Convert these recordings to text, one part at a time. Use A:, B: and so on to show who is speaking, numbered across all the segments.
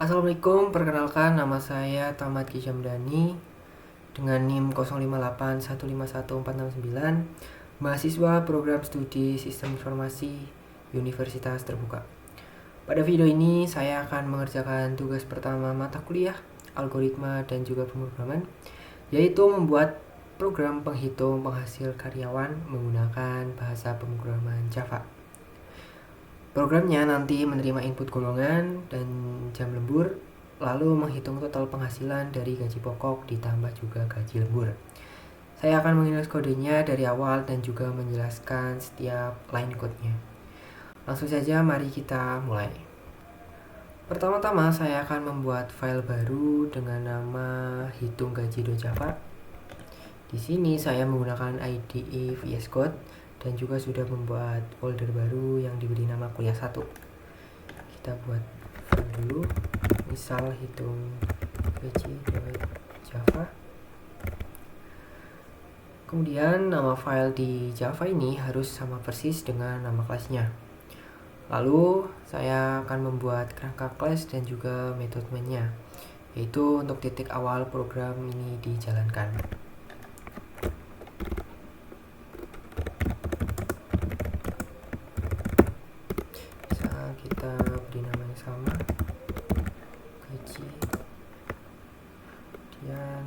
A: Assalamualaikum, perkenalkan nama saya Tamat Kijamdani dengan NIM 08151469, mahasiswa program studi Sistem Informasi Universitas Terbuka. Pada video ini saya akan mengerjakan tugas pertama mata kuliah algoritma dan juga pemrograman, yaitu membuat program penghitung penghasil karyawan menggunakan bahasa pemrograman Java. Programnya nanti menerima input golongan dan jam lembur, lalu menghitung total penghasilan dari gaji pokok ditambah juga gaji lembur. Saya akan mengingat kodenya dari awal dan juga menjelaskan setiap line code-nya. Langsung saja mari kita mulai. Pertama-tama saya akan membuat file baru dengan nama hitunggaji.java. Di sini saya menggunakan IDE VS Code dan juga sudah membuat folder baru yang diberi nama kuliah 1. Kita buat file dulu, misal hitunggaji.java. Kemudian nama file di Java ini harus sama persis dengan nama kelasnya. Lalu saya akan membuat kerangka kelas dan juga method main-nya, yaitu untuk titik awal program ini dijalankan. Kita beri nama yang sama, gaji, kemudian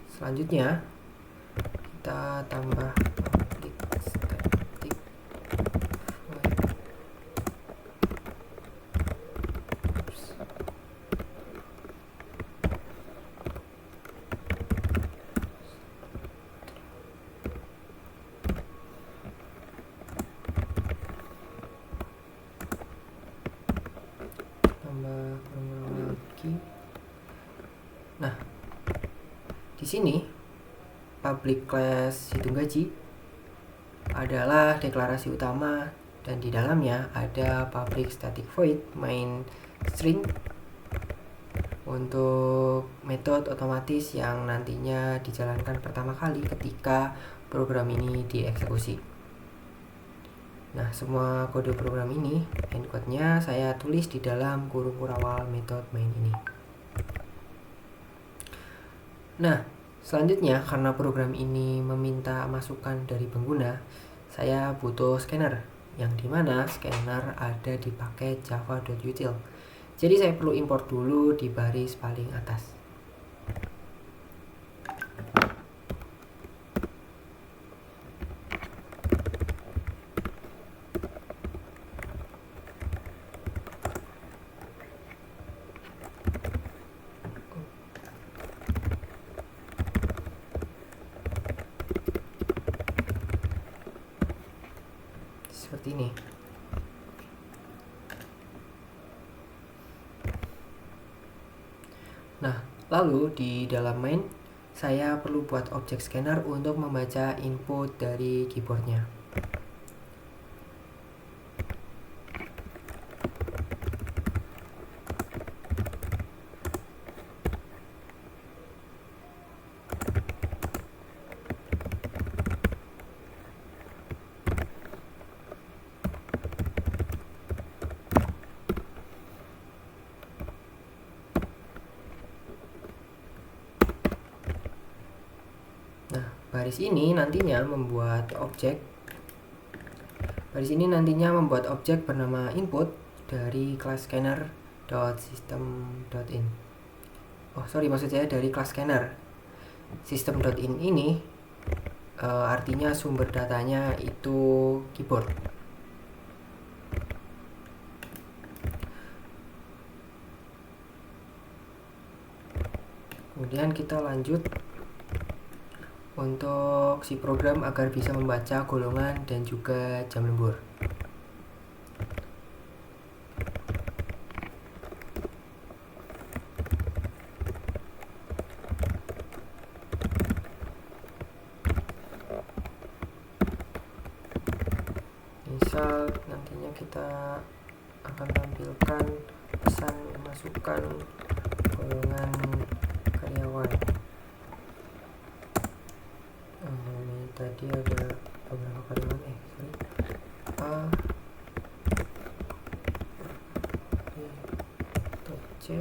A: selanjutnya kita tambah public static void. Nah, di sini public class hitunggaji adalah deklarasi utama dan di dalamnya ada public static void main string untuk metode otomatis yang nantinya dijalankan pertama kali ketika program ini dieksekusi. Nah, semua kode program ini, encode-nya saya tulis di dalam kurung kurawal metode main ini. Nah, selanjutnya karena program ini meminta masukan dari pengguna, saya butuh scanner, yang dimana scanner ada di paket java.util. Jadi saya perlu import dulu di baris paling atas. Seperti ini. Nah, lalu di dalam main saya perlu buat objek scanner untuk membaca input dari keyboardnya. Baris ini nantinya membuat objek bernama input dari kelas scanner.system.in. Maksud saya dari kelas scanner. System.in ini artinya sumber datanya itu keyboard. Kemudian kita lanjut untuk si program agar bisa membaca golongan dan juga jam lembur. Misal nantinya kita akan tampilkan pesan masukkan golongan karyawan. tadi ada beberapa kalimat A B atau C.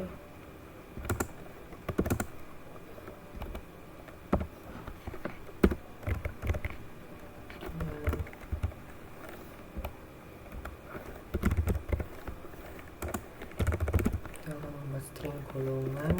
A: Kita akan membuat string golongan.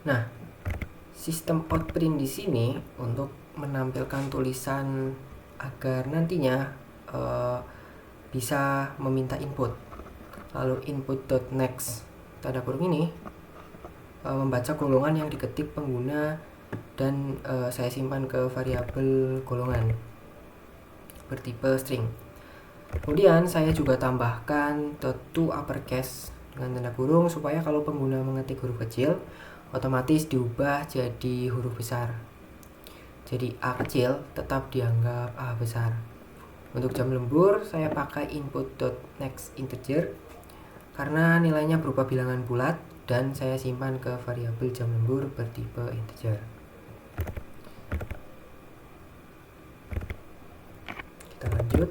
A: Nah, sistem outprint di sini untuk menampilkan tulisan agar nantinya bisa meminta input. Lalu input.next tanda kurung ini membaca golongan yang diketik pengguna dan saya simpan ke variabel golongan bertipe string. Kemudian saya juga tambahkan to uppercase dengan tanda kurung supaya kalau pengguna mengetik huruf kecil otomatis diubah jadi huruf besar. Jadi A kecil tetap dianggap A besar. Untuk jam lembur saya pakai input.next integer karena nilainya berupa bilangan bulat dan saya simpan ke variabel jam lembur bertipe integer. Kita lanjut.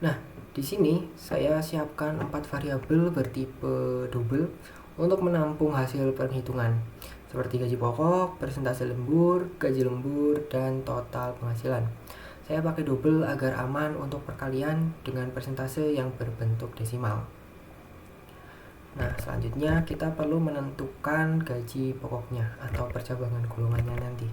A: Nah, di sini saya siapkan 4 variabel bertipe double untuk menampung hasil perhitungan seperti gaji pokok, persentase lembur, gaji lembur, dan total penghasilan. Saya pakai double agar aman untuk perkalian dengan persentase yang berbentuk desimal. Nah, selanjutnya kita perlu menentukan gaji pokoknya atau percabangan golongannya nanti.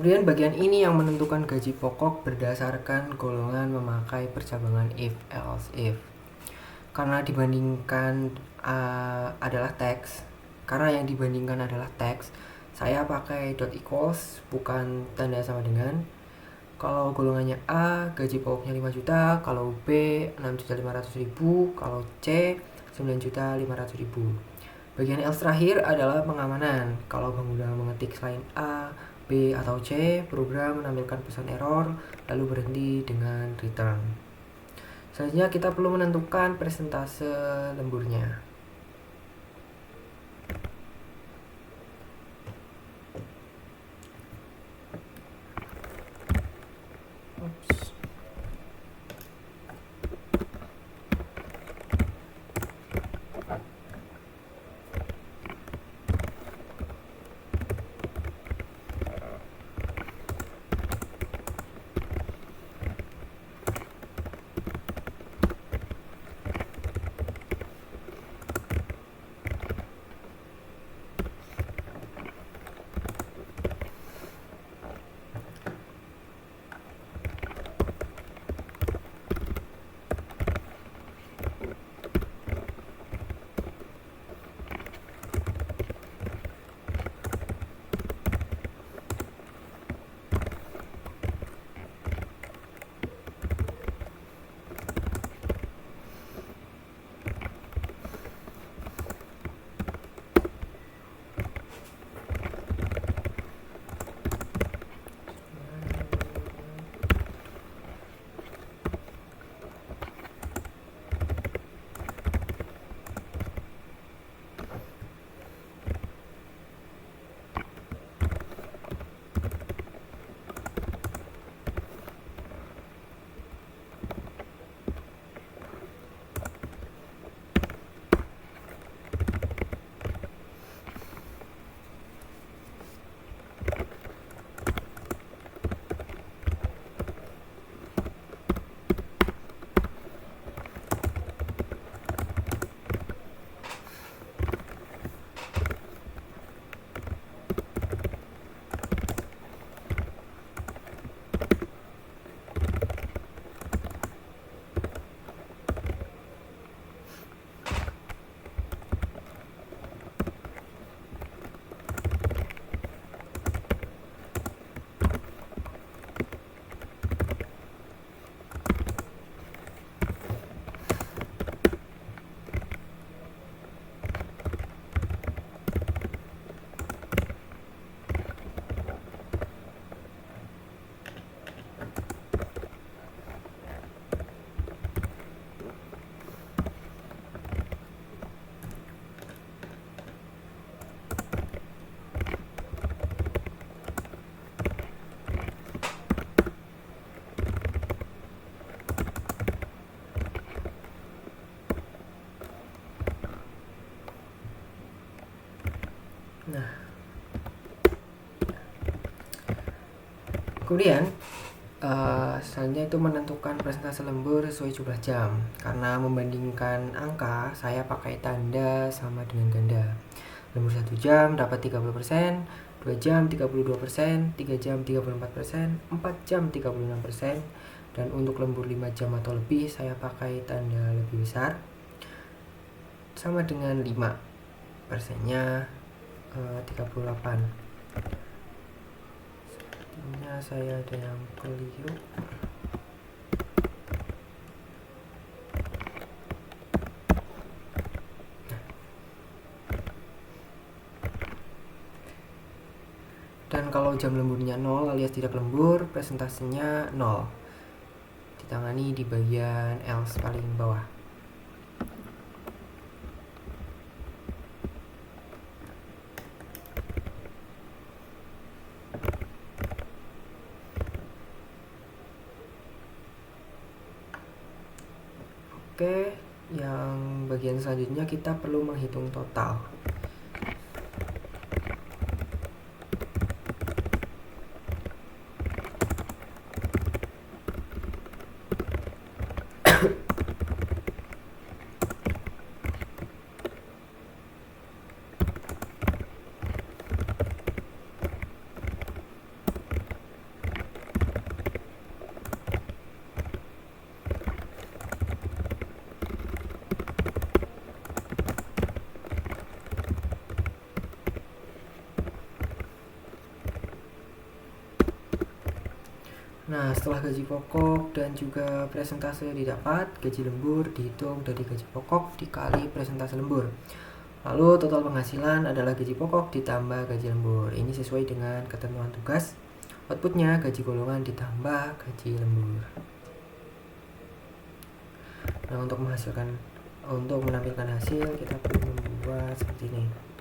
A: Kemudian bagian ini yang menentukan gaji pokok berdasarkan golongan memakai percabangan if, else, if. Karena dibandingkan adalah teks, karena yang dibandingkan adalah teks, saya pakai dot equals, bukan tanda sama dengan. Kalau golongannya A, gaji pokoknya 5 juta, kalau B 6.500.000, kalau C 9.500.000. Bagian else terakhir adalah pengamanan. Kalau pengguna mengetik selain A, B, atau C, program menampilkan pesan error lalu berhenti dengan return. Selanjutnya kita perlu menentukan persentase lemburnya. Oops. Nah, kemudian selanjutnya itu menentukan persentase lembur sesuai jumlah jam. Karena membandingkan angka, saya pakai tanda sama dengan ganda. Lembur 1 jam dapat 30%, 2 jam 32%, 3 jam 34%, 4 jam 36%, dan untuk lembur 5 jam atau lebih saya pakai tanda lebih besar sama dengan 5%-nya 38. Sepertinya saya ada yang keliru. Dan kalau jam lemburnya 0 alias tidak lembur, presentasinya 0. Ditangani di bagian else paling bawah. Oke, yang bagian selanjutnya kita perlu menghitung total. Nah, setelah gaji pokok dan juga presentase didapat, gaji lembur dihitung dari gaji pokok dikali presentase lembur. Lalu total penghasilan adalah gaji pokok ditambah gaji lembur. Ini sesuai dengan ketentuan tugas. Outputnya gaji golongan ditambah gaji lembur. Nah, untuk menampilkan hasil kita perlu membuat seperti ini.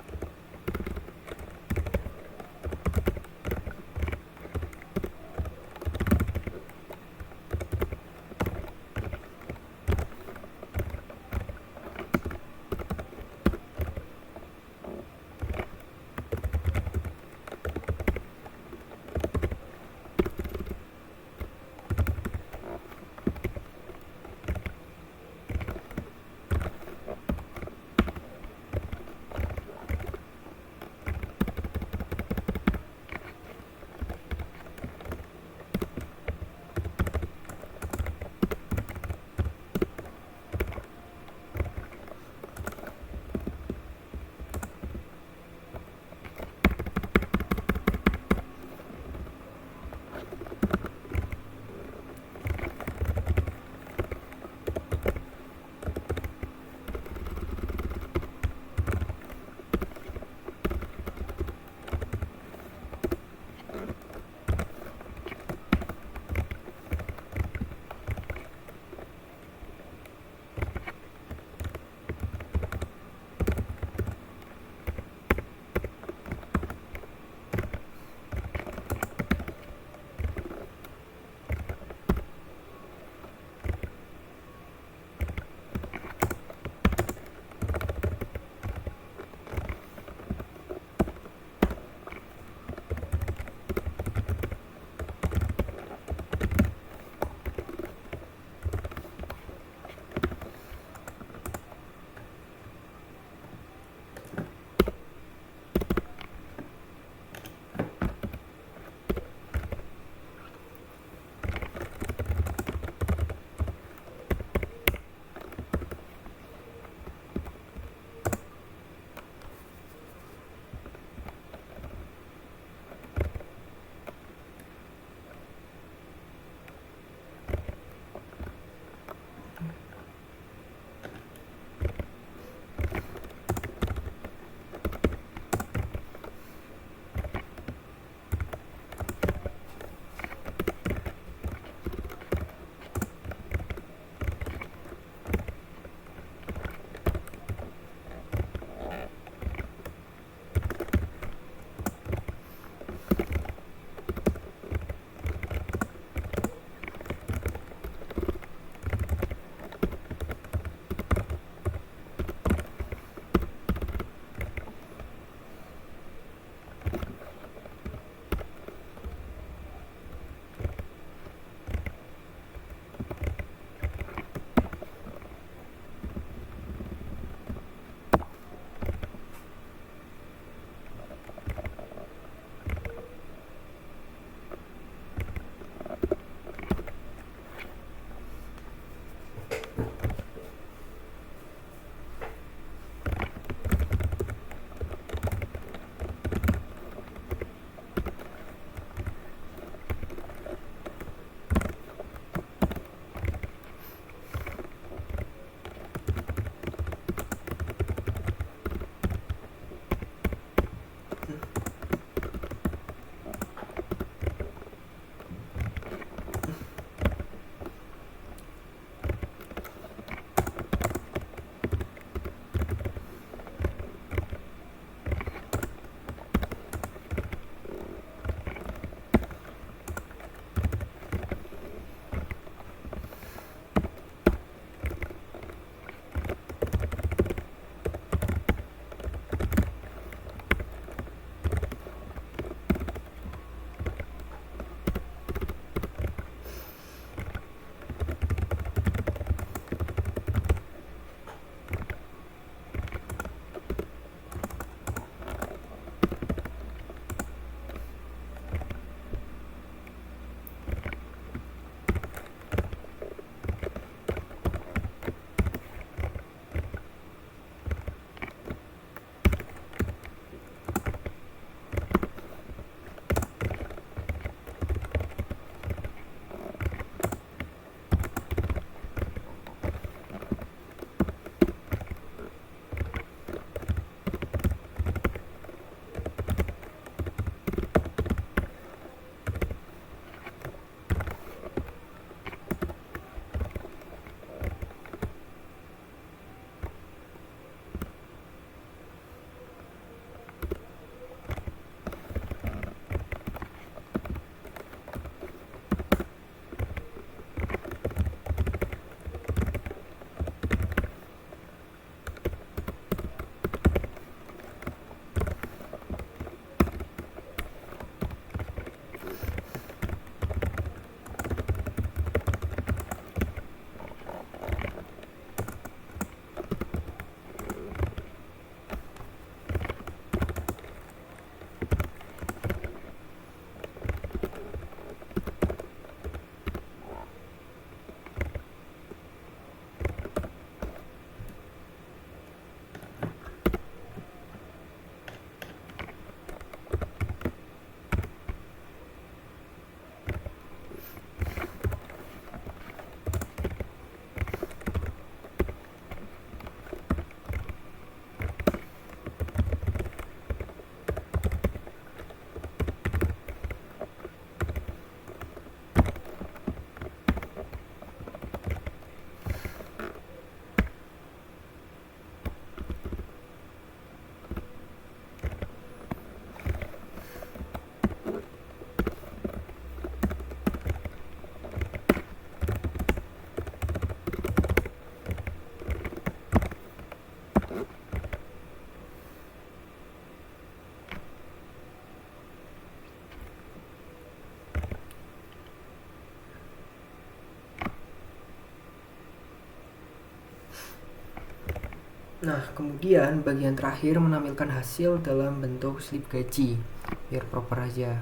A: Nah, kemudian bagian terakhir menampilkan hasil dalam bentuk slip gaji, biar proper aja.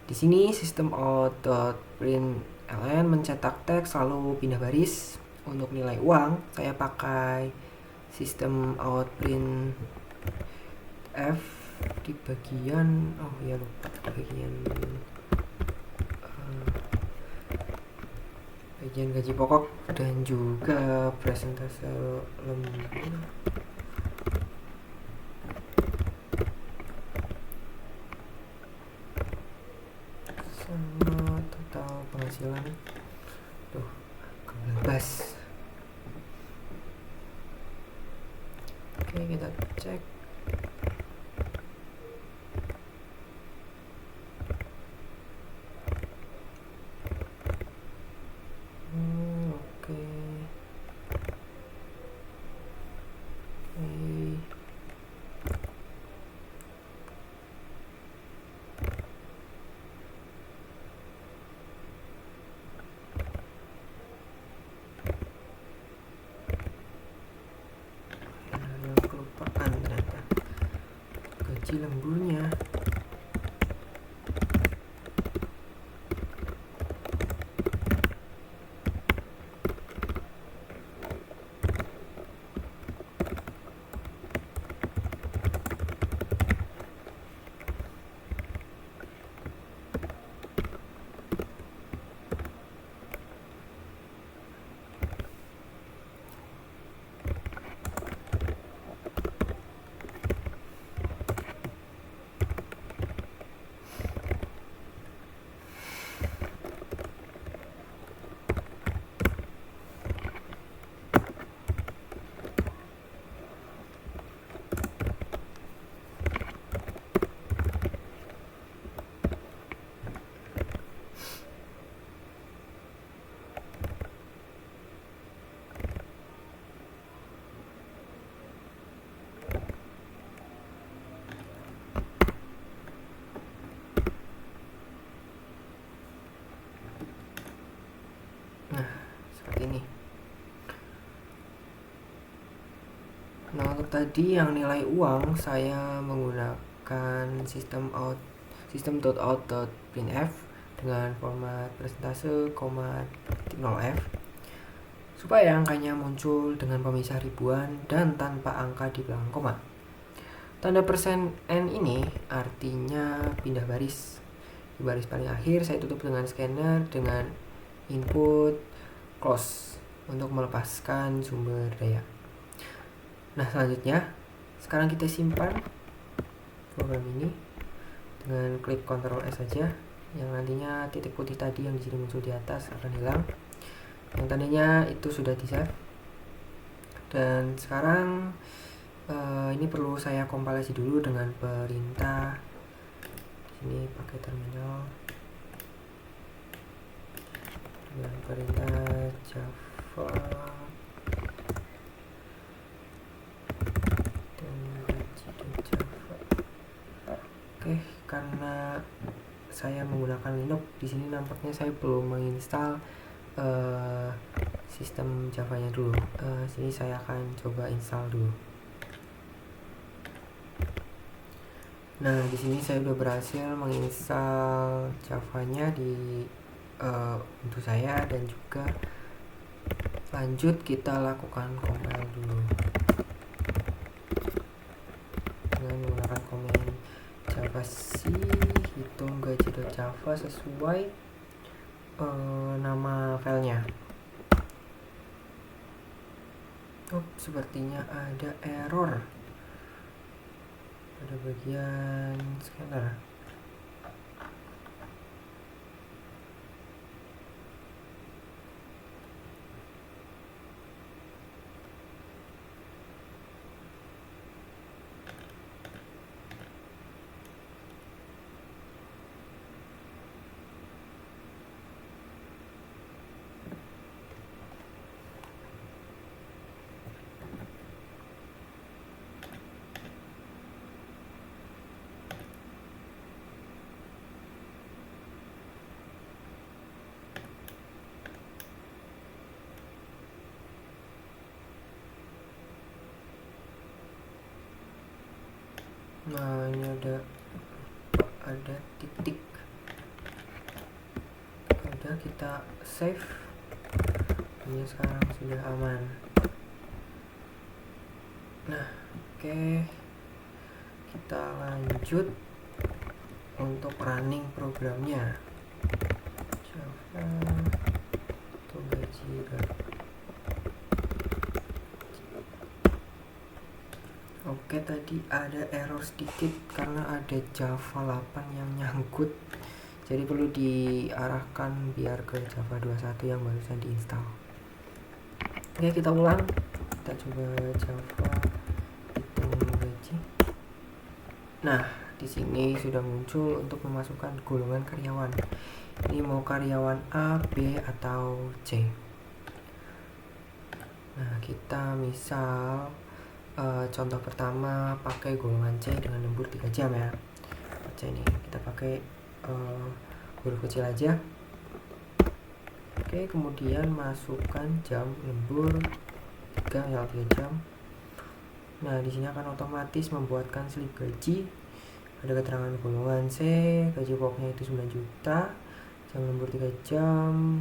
A: Di sini sistem out.println mencetak teks lalu pindah baris. Untuk nilai uang, saya pakai sistem outprint F di bagian bagian gaji pokok dan juga presentase lembur sama total penghasilan. Tuh, kebebas. Oke, kita cek. Oke. Kelupaan ternyata gaji lemburnya. Seperti ini. Nah, untuk tadi yang nilai uang saya menggunakan system.out.printf dengan format presentase, 0f supaya angkanya muncul dengan pemisah ribuan dan tanpa angka di belakang koma. Tanda persen N ini artinya pindah baris. Di baris paling akhir saya tutup dengan scanner dengan input close untuk melepaskan sumber daya. Nah, selanjutnya sekarang kita simpan program ini dengan klik Ctrl S saja, yang nantinya titik putih tadi yang di sini muncul di atas akan hilang. Yang tandanya itu sudah di save. Dan sekarang ini perlu saya kompilasi dulu dengan perintah. Di sini pakai terminal dengan perintah Java dan Java. Oke, karena saya menggunakan Linux, di sini nampaknya saya belum menginstal sistem Java-nya dulu. Sini saya akan coba install dulu. Nah, di sini saya sudah berhasil menginstal Java-nya di untuk saya, dan juga lanjut kita lakukan compile dulu dengan menggunakan command javasc hitung gaji.java sesuai nama filenya. Sepertinya ada error pada bagian scanner. Nah, ini ada titik. Udah, kita save. Ini sekarang sudah aman. Nah, oke, kita lanjut untuk running programnya. Java Toga Jira. Oke, tadi ada error sedikit karena ada Java 8 yang nyangkut, jadi perlu diarahkan biar ke Java 21 yang barusan diinstal. Oke, kita ulang. Kita coba Java hitung gaji. Nah, di sini sudah muncul untuk memasukkan golongan karyawan. Ini mau karyawan A, B, atau C. Nah, kita misal contoh pertama pakai golongan C dengan lembur 3 jam ya. C ini kita pakai huruf kecil aja. Oke, kemudian masukkan jam lembur 3 jam. Nah, di sini akan otomatis membuatkan slip gaji. Ada keterangan golongan C, gaji pokoknya itu 9 juta, jam lembur 3 jam,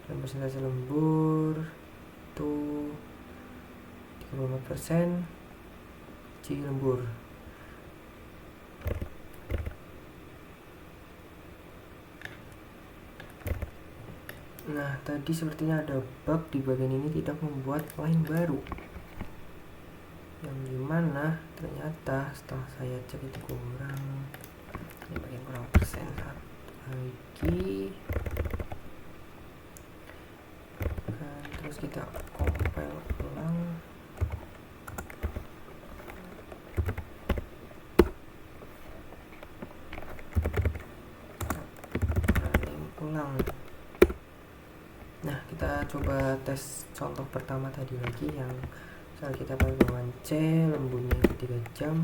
A: dan persentase lembur itu 34%, gaji lembur. Nah, tadi sepertinya ada bug di bagian ini, tidak membuat line baru, yang dimana ternyata setelah saya cek itu kurang, ini bagian kurang persen. Satu lagi, dan terus kita compile ulang. Ulang. Nah, kita coba tes contoh pertama tadi lagi, yang saat kita pakai golongan C, lemburnya 3 jam.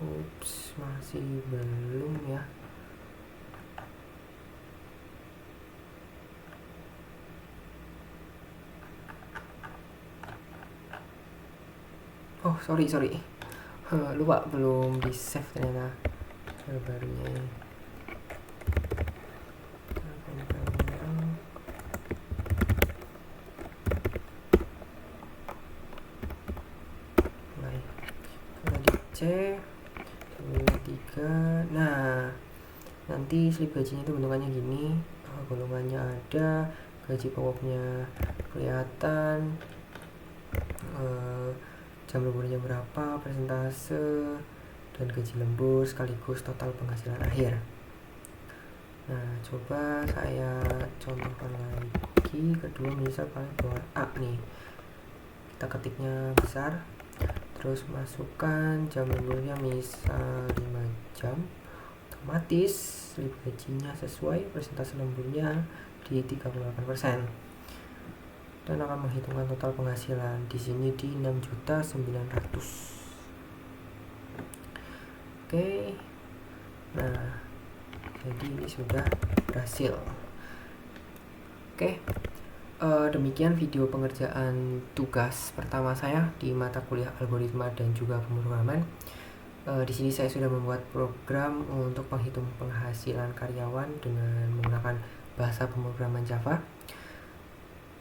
A: Ups, masih belum ya. Oh, sorry, lupa belum di save ternyata barunya ini. C 3. Nah, nanti slip gajinya itu bentukannya gini. Golongannya ada, gaji pokoknya kelihatan, jam lemburnya berapa, persentase, dan gaji lembur sekaligus total penghasilan akhir. Nah, coba saya contohkan lagi. Kedua, misal pakai golongan A nih, kita ketiknya besar, terus masukkan jam lemburnya misal 5 jam, otomatis slip gajinya sesuai, persentase lemburnya di 38%, dan akan menghitungkan total penghasilan di sini di 6.900.000. Oke, nah jadi ini sudah berhasil. Oke, demikian video pengerjaan tugas pertama saya di mata kuliah algoritma dan juga pemrograman. Di sini saya sudah membuat program untuk menghitung penghasilan karyawan dengan menggunakan bahasa pemrograman Java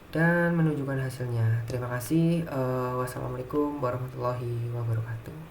A: dan menunjukkan hasilnya. Terima kasih. Wassalamualaikum warahmatullahi wabarakatuh.